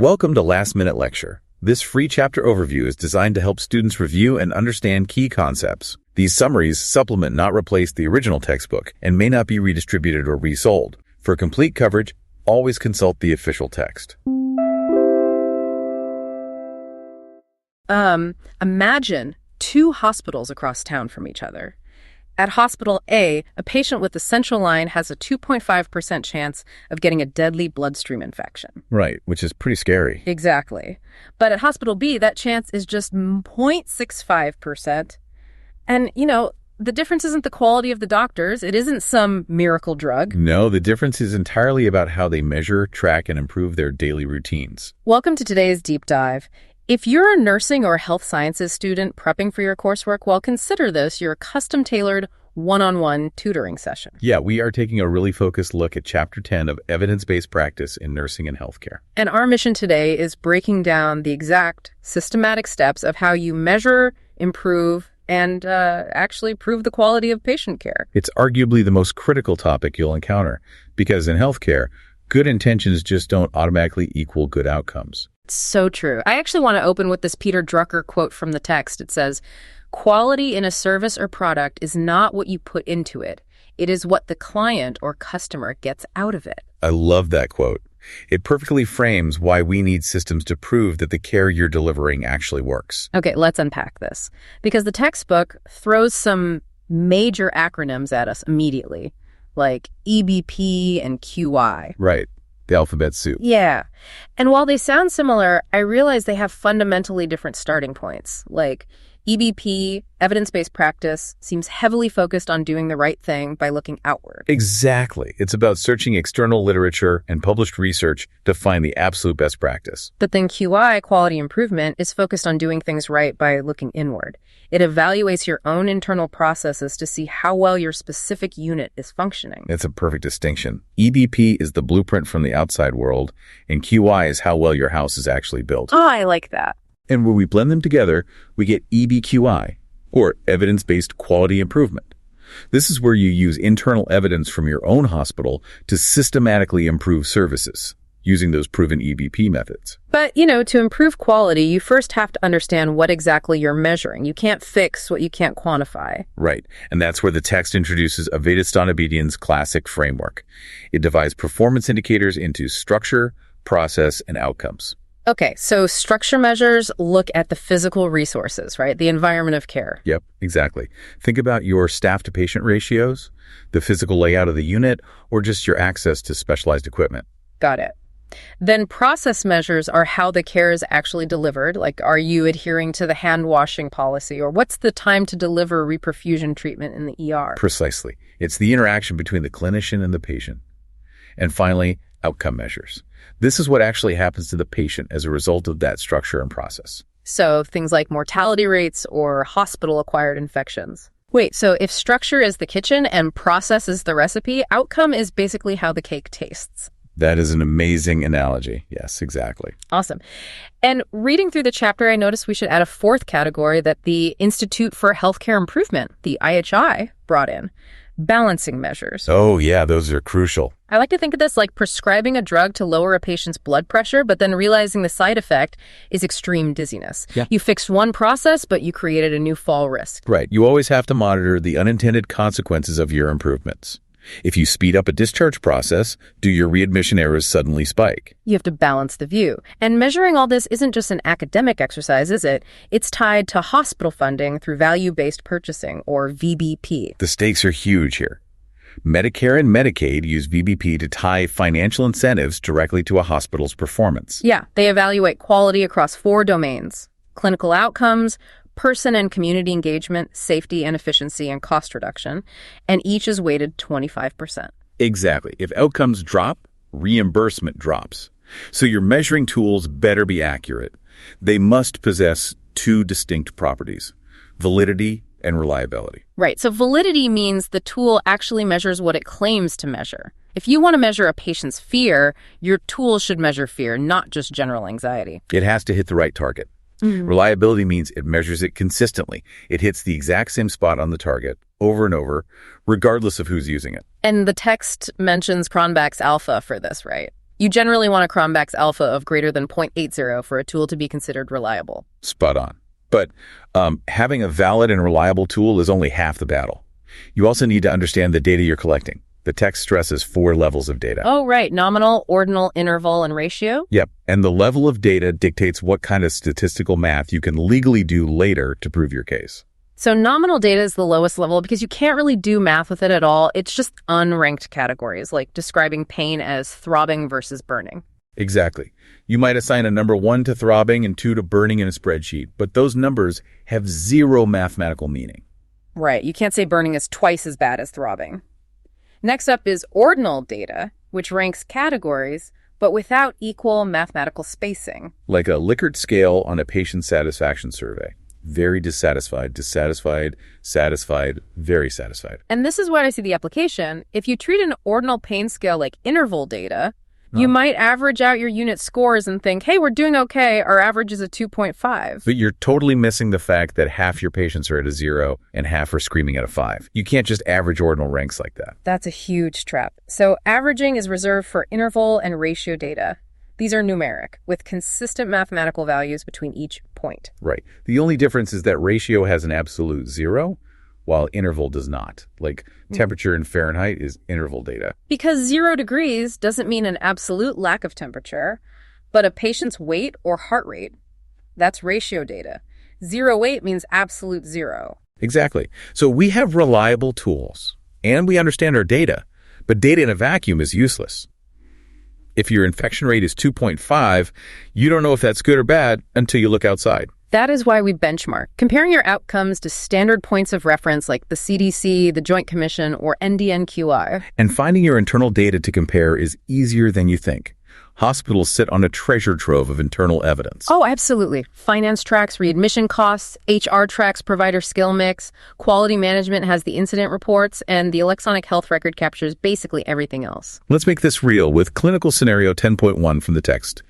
Welcome to Last Minute Lecture. This free chapter overview is designed to help students review and understand key concepts. These summaries supplement, not replace, the original textbook and may not be redistributed or resold. For complete coverage, always consult the official text. Imagine two hospitals across town from each other. At Hospital A patient with the central line has a 2.5% chance of getting a deadly bloodstream infection. Right, which is pretty scary. Exactly. But at Hospital B, that chance is just 0.65%. And, the difference isn't the quality of the doctors. It isn't some miracle drug. No, the difference is entirely about how they measure, track, and improve their daily routines. Welcome to today's deep dive. If you're a nursing or health sciences student prepping for your coursework, well, consider this your custom-tailored one-on-one tutoring session. Yeah, we are taking a really focused look at Chapter 10 of Evidence-Based Practice in Nursing and Healthcare. And our mission today is breaking down the exact systematic steps of how you measure, improve, and actually prove the quality of patient care. It's arguably the most critical topic you'll encounter, because in healthcare, good intentions just don't automatically equal good outcomes. So true. I actually want to open with this Peter Drucker quote from the text. It says, "Quality in a service or product is not what you put into it. It is what the client or customer gets out of it." I love that quote. It perfectly frames why we need systems to prove that the care you're delivering actually works. Okay, let's unpack this. Because the textbook throws some major acronyms at us immediately, like EBP and QI. Right. The alphabet soup. Yeah. And while they sound similar, I realize they have fundamentally different starting points. Like EBP, evidence-based practice, seems heavily focused on doing the right thing by looking outward. Exactly. It's about searching external literature and published research to find the absolute best practice. But then QI, quality improvement, is focused on doing things right by looking inward. It evaluates your own internal processes to see how well your specific unit is functioning. It's a perfect distinction. EBP is the blueprint from the outside world, and QI is how well your house is actually built. Oh, I like that. And when we blend them together, we get EBQI, or evidence-based quality improvement. This is where you use internal evidence from your own hospital to systematically improve services, using those proven EBP methods. But, to improve quality, you first have to understand what exactly you're measuring. You can't fix what you can't quantify. Right, and that's where the text introduces Donabedian's classic framework. It divides performance indicators into structure, process, and outcomes. Okay, so structure measures look at the physical resources, right? The environment of care. Yep, exactly. Think about your staff-to-patient ratios, the physical layout of the unit, or just your access to specialized equipment. Got it. Then process measures are how the care is actually delivered. Like, are you adhering to the hand washing policy? Or what's the time to deliver reperfusion treatment in the ER? Precisely. It's the interaction between the clinician and the patient. And finally, outcome measures. This is what actually happens to the patient as a result of that structure and process. So things like mortality rates or hospital-acquired infections. Wait, so if structure is the kitchen and process is the recipe, outcome is basically how the cake tastes. That is an amazing analogy. Yes, exactly. Awesome. And reading through the chapter, I noticed we should add a fourth category that the Institute for Healthcare Improvement, the IHI, brought in. Balancing measures. Oh, yeah, those are crucial. I like to think of this like prescribing a drug to lower a patient's blood pressure, but then realizing the side effect is extreme dizziness. Yeah. You fixed one process, but you created a new fall risk. Right. You always have to monitor the unintended consequences of your improvements. If you speed up a discharge process, do your readmission errors suddenly spike? You have to balance the view. And measuring all this isn't just an academic exercise, is it? It's tied to hospital funding through value-based purchasing, or VBP. The stakes are huge here. Medicare and Medicaid use VBP to tie financial incentives directly to a hospital's performance. Yeah, they evaluate quality across 4 domains: clinical outcomes, person and community engagement, safety and efficiency, and cost reduction, and each is weighted 25%. Exactly. If outcomes drop, reimbursement drops. So your measuring tools better be accurate. They must possess 2 distinct properties: validity and reliability. Right. So validity means the tool actually measures what it claims to measure. If you want to measure a patient's fear, your tool should measure fear, not just general anxiety. It has to hit the right target. Reliability means it measures it consistently. It hits the exact same spot on the target over and over, regardless of who's using it. And the text mentions Cronbach's alpha for this, right? You generally want a Cronbach's alpha of greater than 0.80 for a tool to be considered reliable. Spot on. But having a valid and reliable tool is only half the battle. You also need to understand the data you're collecting. The text stresses 4 levels of data. Oh, right. Nominal, ordinal, interval, and ratio? Yep. And the level of data dictates what kind of statistical math you can legally do later to prove your case. So nominal data is the lowest level because you can't really do math with it at all. It's just unranked categories, like describing pain as throbbing versus burning. Exactly. You might assign a number 1 to throbbing and 2 to burning in a spreadsheet, but those numbers have 0 mathematical meaning. Right. You can't say burning is twice as bad as throbbing. Next up is ordinal data, which ranks categories, but without equal mathematical spacing. Like a Likert scale on a patient satisfaction survey. Very dissatisfied, dissatisfied, satisfied, very satisfied. And this is where I see the application. If you treat an ordinal pain scale like interval data, you might average out your unit scores and think, hey, we're doing okay. Our average is a 2.5. But you're totally missing the fact that half your patients are at a 0 and half are screaming at a 5. You can't just average ordinal ranks like that. That's a huge trap. So averaging is reserved for interval and ratio data. These are numeric, with consistent mathematical values between each point. Right. The only difference is that ratio has an absolute 0, while interval does not. Like temperature in Fahrenheit is interval data. Because 0 degrees doesn't mean an absolute lack of temperature, but a patient's weight or heart rate, that's ratio data. 0 weight means absolute 0. Exactly. So we have reliable tools, and we understand our data, but data in a vacuum is useless. If your infection rate is 2.5, you don't know if that's good or bad until you look outside. That is why we benchmark, comparing your outcomes to standard points of reference like the CDC, the Joint Commission, or NDNQI. And finding your internal data to compare is easier than you think. Hospitals sit on a treasure trove of internal evidence. Oh, absolutely. Finance tracks readmission costs, HR tracks provider skill mix, quality management has the incident reports, and the electronic health record captures basically everything else. Let's make this real with clinical scenario 10.1 from the text.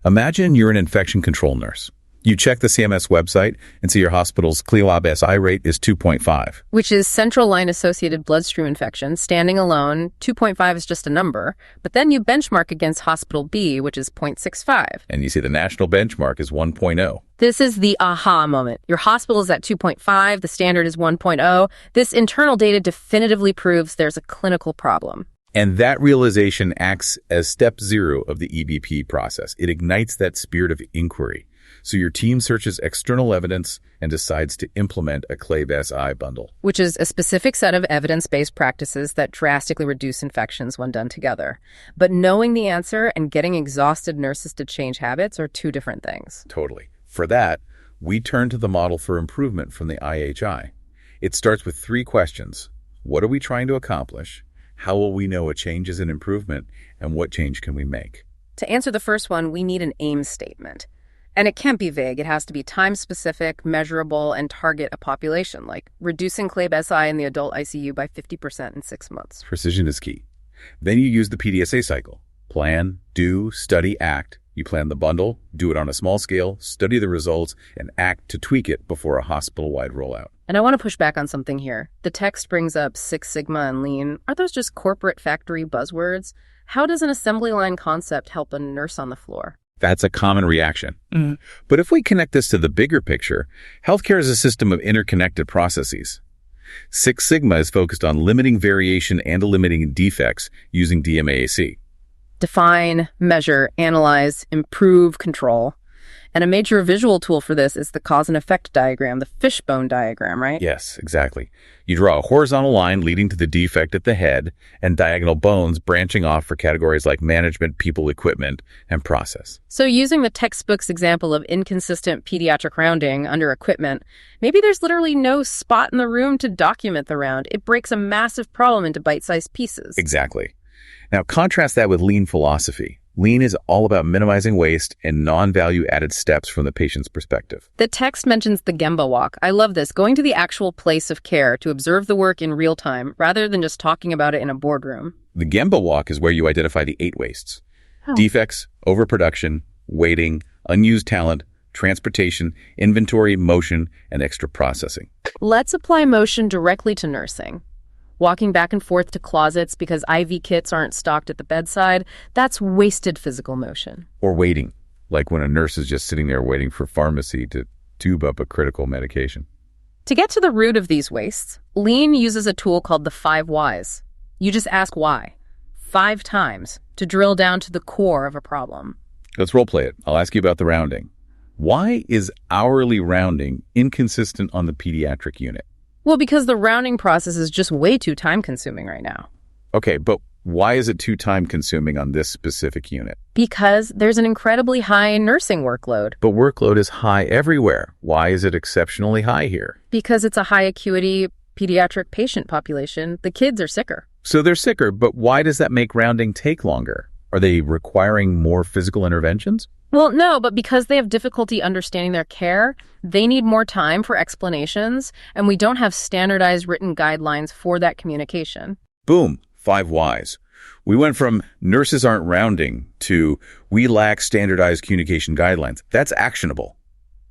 Imagine you're an infection control nurse. You check the CMS website and see your hospital's CLIOB SI rate is 2.5. Which is central line-associated bloodstream infection. Standing alone, 2.5 is just a number. But then you benchmark against Hospital B, which is 0.65. And you see the national benchmark is 1.0. This is the aha moment. Your hospital is at 2.5, the standard is 1.0. This internal data definitively proves there's a clinical problem. And that realization acts as step 0 of the EBP process. It ignites that spirit of inquiry. So your team searches external evidence and decides to implement a CLIOB-SI bundle. Which is a specific set of evidence-based practices that drastically reduce infections when done together. But knowing the answer and getting exhausted nurses to change habits are 2 different things. Totally. For that, we turn to the model for improvement from the IHI. It starts with 3 questions. What are we trying to accomplish? How will we know a change is an improvement? And what change can we make? To answer the first one, we need an aim statement. And it can't be vague. It has to be time-specific, measurable, and target a population, like reducing CLIOB-SI in the adult ICU by 50% in 6 months. Precision is key. Then you use the PDSA cycle. Plan, do, study, act. You plan the bundle, do it on a small scale, study the results, and act to tweak it before a hospital-wide rollout. And I want to push back on something here. The text brings up Six Sigma and Lean. Are those just corporate factory buzzwords? How does an assembly line concept help a nurse on the floor? That's a common reaction. But if we connect this to the bigger picture, healthcare is a system of interconnected processes. Six Sigma is focused on limiting variation and eliminating defects using DMAAC. Define, measure, analyze, improve, control. And a major visual tool for this is the cause and effect diagram, the fishbone diagram, right? Yes, exactly. You draw a horizontal line leading to the defect at the head and diagonal bones branching off for categories like management, people, equipment, and process. So using the textbook's example of inconsistent pediatric rounding under equipment, maybe there's literally no spot in the room to document the round. It breaks a massive problem into bite-sized pieces. Exactly. Now contrast that with lean philosophy. Lean is all about minimizing waste and non-value added steps from the patient's perspective. The text mentions the Gemba walk. I love this, going to the actual place of care to observe the work in real time rather than just talking about it in a boardroom. The Gemba walk is where you identify the 8 wastes. Defects, overproduction, waiting, unused talent, transportation, inventory, motion, and extra processing. Let's apply motion directly to nursing. Walking back and forth to closets because IV kits aren't stocked at the bedside, that's wasted physical motion. Or waiting, like when a nurse is just sitting there waiting for pharmacy to tube up a critical medication. To get to the root of these wastes, Lean uses a tool called the 5 whys. You just ask why 5 times to drill down to the core of a problem. Let's role play it. I'll ask you about the rounding. Why is hourly rounding inconsistent on the pediatric unit? Well, because the rounding process is just way too time-consuming right now. Okay, but why is it too time-consuming on this specific unit? Because there's an incredibly high nursing workload. But workload is high everywhere. Why is it exceptionally high here? Because it's a high-acuity pediatric patient population. The kids are sicker. So they're sicker, but why does that make rounding take longer? Are they requiring more physical interventions? Well, no, but because they have difficulty understanding their care, they need more time for explanations, and we don't have standardized written guidelines for that communication. Boom, 5 whys. We went from nurses aren't rounding to we lack standardized communication guidelines. That's actionable.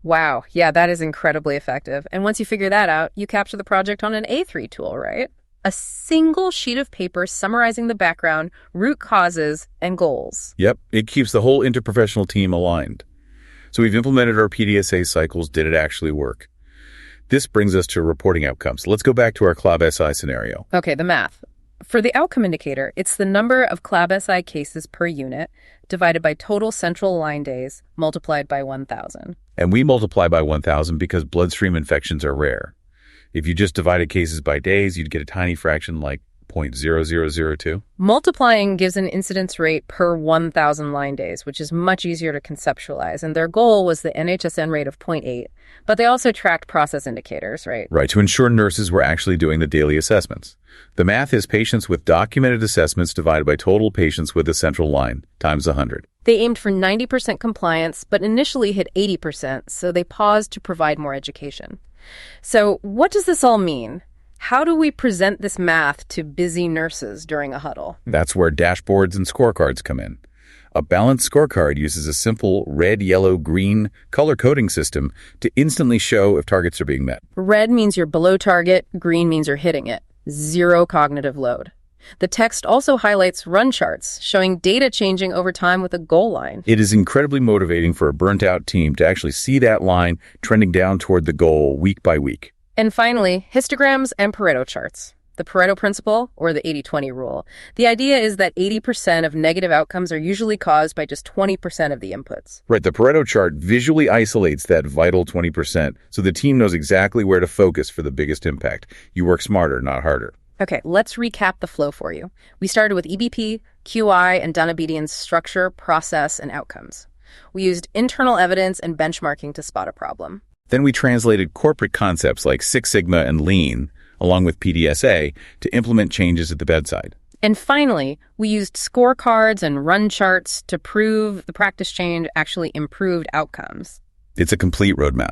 Wow, yeah, that is incredibly effective. And once you figure that out, you capture the project on an A3 tool, right? A single sheet of paper summarizing the background, root causes, and goals. Yep, it keeps the whole interprofessional team aligned. So we've implemented our PDSA cycles. Did it actually work? This brings us to reporting outcomes. Let's go back to our CLAB-SI scenario. Okay, the math. For the outcome indicator, it's the number of CLAB-SI cases per unit divided by total central line days multiplied by 1,000. And we multiply by 1,000 because bloodstream infections are rare. If you just divided cases by days, you'd get a tiny fraction like 0.0002. Multiplying gives an incidence rate per 1,000 line days, which is much easier to conceptualize. And their goal was the NHSN rate of 0.8. But they also tracked process indicators, right? Right, to ensure nurses were actually doing the daily assessments. The math is patients with documented assessments divided by total patients with a central line times 100. They aimed for 90% compliance, but initially hit 80%, so they paused to provide more education. So what does this all mean? How do we present this math to busy nurses during a huddle? That's where dashboards and scorecards come in. A balanced scorecard uses a simple red, yellow, green color coding system to instantly show if targets are being met. Red means you're below target, green means you're hitting it. 0 cognitive load. The text also highlights run charts, showing data changing over time with a goal line. It is incredibly motivating for a burnt-out team to actually see that line trending down toward the goal week by week. And finally, histograms and Pareto charts. The Pareto principle, or the 80-20 rule. The idea is that 80% of negative outcomes are usually caused by just 20% of the inputs. Right, the Pareto chart visually isolates that vital 20%, so the team knows exactly where to focus for the biggest impact. You work smarter, not harder. Okay, let's recap the flow for you. We started with EBP, QI, and Donabedian's structure, process, and outcomes. We used internal evidence and benchmarking to spot a problem. Then we translated corporate concepts like Six Sigma and Lean, along with PDSA, to implement changes at the bedside. And finally, we used scorecards and run charts to prove the practice change actually improved outcomes. It's a complete roadmap.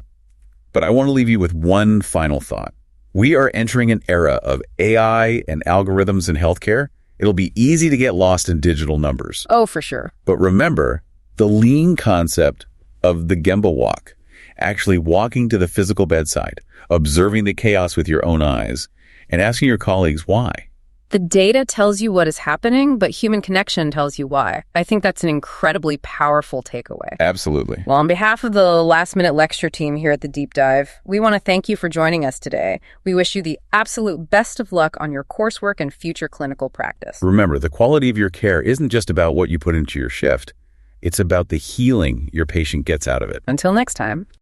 But I want to leave you with one final thought. We are entering an era of AI and algorithms in healthcare. It'll be easy to get lost in digital numbers. Oh, for sure. But remember, the lean concept of the Gemba walk, actually walking to the physical bedside, observing the chaos with your own eyes, and asking your colleagues why. The data tells you what is happening, but human connection tells you why. I think that's an incredibly powerful takeaway. Absolutely. Well, on behalf of the last-minute lecture team here at the Deep Dive, we want to thank you for joining us today. We wish you the absolute best of luck on your coursework and future clinical practice. Remember, the quality of your care isn't just about what you put into your shift. It's about the healing your patient gets out of it. Until next time.